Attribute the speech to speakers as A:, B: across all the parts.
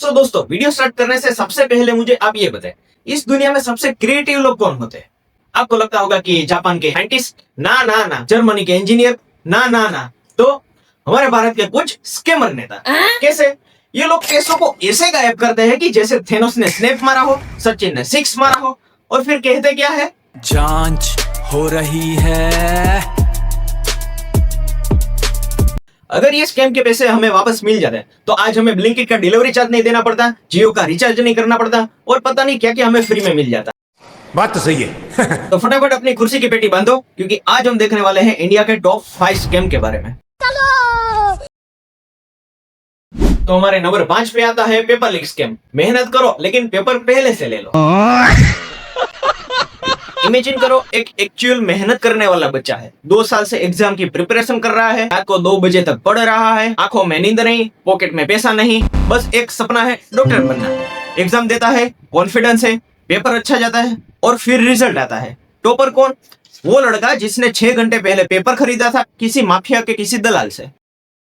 A: सो दोस्तों, video start करने से सबसे पहले मुझे आप ये बताएं, इस दुनिया में सबसे क्रिएटिव लोग कौन होते हैं? आपको लगता होगा कि जापान के साइंटिस्ट, ना, जर्मनी के इंजीनियर, ना, तो हमारे भारत के कुछ स्कैमर नेता। कैसे? ये लोग पैसों को ऐसे गायब करते हैं कि जैसे थेनोस ने स्नैप मारा हो, सचिन ने सिक्स मारा हो, और फिर कहते क्या है,
B: जांच हो रही है।
A: अगर ये स्कैम के पैसे हमें वापस मिल जाते हैं तो आज हमें ब्लिंकिट का डिलीवरी चार्ज नहीं देना पड़ता, जियो का रिचार्ज नहीं करना पड़ता, और पता नहीं क्या क्या हमें फ्री में मिल जाता।
C: बात तो सही है।
A: तो फटाफट अपनी कुर्सी की पेटी बांधो, क्योंकि आज हम देखने वाले हैं इंडिया के टॉप 5 स्कैम के बारे में। तो हमारे नंबर 5 पे आता है पेपर लीक स्कैम। मेहनत करो लेकिन पेपर पहले से ले लो। इमेजिन करो, एक एक्चुअल मेहनत करने वाला बच्चा है, 2 साल से एग्जाम की प्रिपरेशन कर रहा है, रात को 2 बजे तक पढ़ रहा है, आंखों में नींद नहीं, पॉकेट में पैसा नहीं, बस एक सपना है डॉक्टर बनना। एग्जाम देता है, कॉन्फिडेंस है, पेपर अच्छा जाता है, और फिर रिजल्ट आता है। टॉपर कौन? वो लड़का जिसने 6 घंटे पहले पेपर खरीदा था किसी माफिया के किसी दलाल से।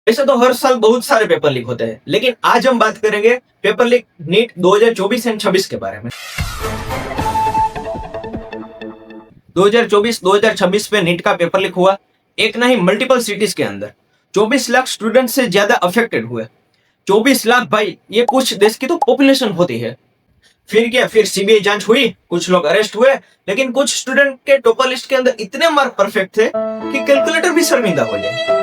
A: वैसे तो हर साल बहुत सारे पेपर लीक होते हैं, लेकिन आज हम बात करेंगे पेपर लीक नीट 2024 एंड 26 के बारे में। 2024-2026 में नीट का पेपर लीक हुआ। एक नहीं, मल्टीपल सिटीज के अंदर 24 लाख स्टूडेंट से ज्यादा अफेक्टेड हुए। 24 लाख भाई, ये कुछ देश की तो पॉपुलेशन होती है। फिर क्या, फिर सीबीआई जांच हुई, कुछ लोग अरेस्ट हुए, लेकिन कुछ स्टूडेंट के टॉपर लिस्ट के अंदर इतने मार्क परफेक्ट थे कि कैलकुलेटर भी शर्मिंदा हो जाए।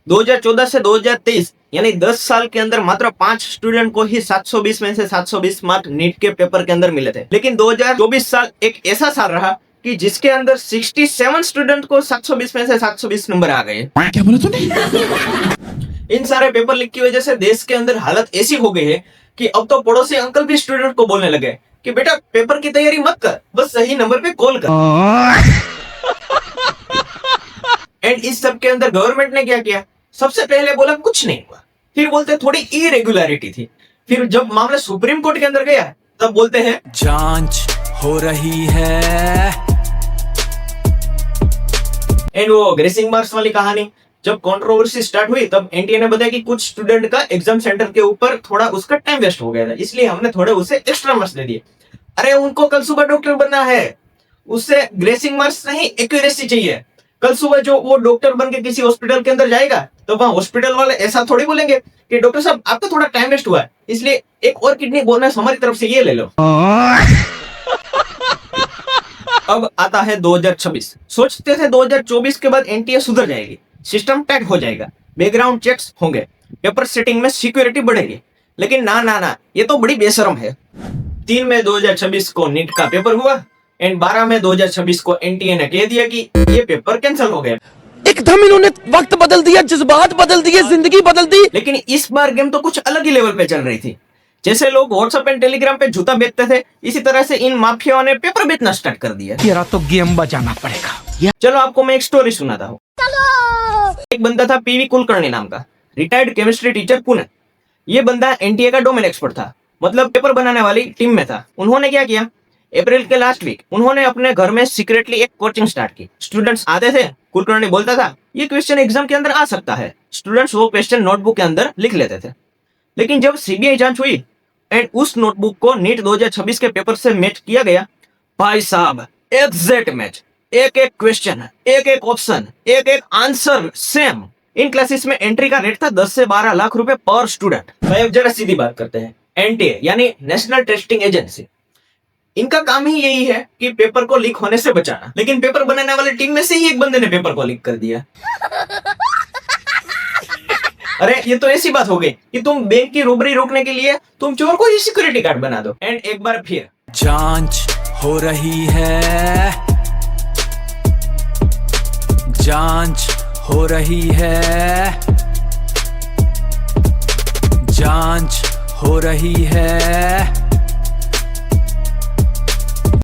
A: 2014 से 2023 यानी 10 साल के अंदर मात्र 5 स्टूडेंट को ही 720 में से 720 मार्क नीट के पेपर के अंदर मिले थे। लेकिन 2024 साल एक ऐसा साल रहा कि जिसके अंदर 67 स्टूडेंट को 720 में से 720 नंबर आ गए।
C: क्या बोला तूने?
A: इन सारे पेपर लीक की वजह से देश के अंदर हालत ऐसी हो गई है कि अब तो पड़ोसी अंकल भी स्टूडेंट को बोलने लगे कि बेटा पेपर की तैयारी मत कर, बस सही नंबर पे कॉल कर। एंड इस सब के अंदर गवर्नमेंट ने क्या किया? सबसे पहले बोला कुछ नहीं हुआ, फिर बोलते थोड़ी इरेगुलरिटी थी, फिर जब मामला सुप्रीम कोर्ट के अंदर गया तब बोलते हैं
B: जांच हो रही है।
A: एंड वो ग्रेसिंग मार्क्स वाली कहानी, जब कंट्रोवर्सी स्टार्ट हुई तब एनटीए ने बताया कि कुछ स्टूडेंट का एग्जाम सेंटर के ऊपर थोड़ा उसका टाइम वेस्ट हो गया था, इसलिए हमने थोड़े उसे एक्स्ट्रा मार्क्स दे दिए। अरे उनको कल सुबह डॉक्टर बनना है, उससे ग्रेसिंग मार्क्स नहीं, एक्यूरेसी चाहिए। कल सुबह जो वो डॉक्टर बन के किसी हॉस्पिटल के अंदर जाएगा तो वहां हॉस्पिटल वाले ऐसा थोड़ी बोलेंगे कि डॉक्टर साहब आपका थोड़ा टाइम वेस्ट हुआ है, इसलिए एक और किडनी बोनस हमारी तरफ से ये ले लो। अब आता है 2026। सोचते थे 2024 के बाद एनटीए सुधर जाएगी, सिस्टम टाइट हो जाएगा, बैकग्राउंड चेक्स होंगे, पेपर सेटिंग में सिक्योरिटी बढ़ेगी, लेकिन ना, ये तो बड़ी बेशरम है। 3 मई 2026 को नीट का पेपर हुआ एंड 12 मई 2026 को एनटीए ने कह दिया कि ये पेपर कैंसिल हो गया।
B: एकदम इन्होंने वक्त बदल दिया, जज्बात बदल दिए, जिंदगी बदल दी।
A: लेकिन इस बार गेम तो कुछ अलग ही लेवल पे चल रही थी। जैसे लोग व्हाट्सएप एंड टेलीग्राम पे जूता बेचते थे, इसी तरह से इन माफियाओं ने पेपर बेचना स्टार्ट कर दिया।
B: तेरा तो गेम बजाना पड़ेगा।
A: चलो आपको मैं एक स्टोरी सुनाता हूँ। एक बंदा था पीवी कुलकर्णी नाम का, रिटायर्ड केमिस्ट्री टीचर पुणे। ये बंदा एनटीए का डोमेन एक्सपर्ट था, मतलब पेपर बनाने वाली टीम में था। उन्होंने क्या किया, अप्रैल के लास्ट वीक उन्होंने अपने घर में सीक्रेटली एक कोचिंग स्टार्ट की। स्टूडेंट्स आते थे, कुलकर्णी बोलता था ये क्वेश्चन एग्जाम के अंदर आ सकता है, स्टूडेंट्स वो क्वेश्चन नोटबुक के अंदर लिख लेते थे। लेकिन जब सीबीआई जांच हुई एंड उस नोटबुक को नीट 2026 के पेपर से मैच किया गया, भाई साहब एग्जैक्ट मैच, एक एक क्वेश्चन, एक एक ऑप्शन, एक एक आंसर सेम। इन क्लासेस में एंट्री का रेट था 10 से 12 लाख रुपए पर स्टूडेंट। भाई अब जरा सीधी बात करते हैं, एनटीए यानी नेशनल टेस्टिंग एजेंसी, इनका काम ही यही है कि पेपर को लीक होने से बचाना। लेकिन पेपर बनाने वाली टीम में से ही एक बंदे ने पेपर को लीक कर दिया। अरे ये तो ऐसी बात हो गई कि तुम बैंक की रोबरी रोकने के लिए तुम चोर को ही सिक्योरिटी गार्ड बना दो। एंड एक बार फिर
B: जांच हो रही है, जांच हो रही है, जांच हो रही है।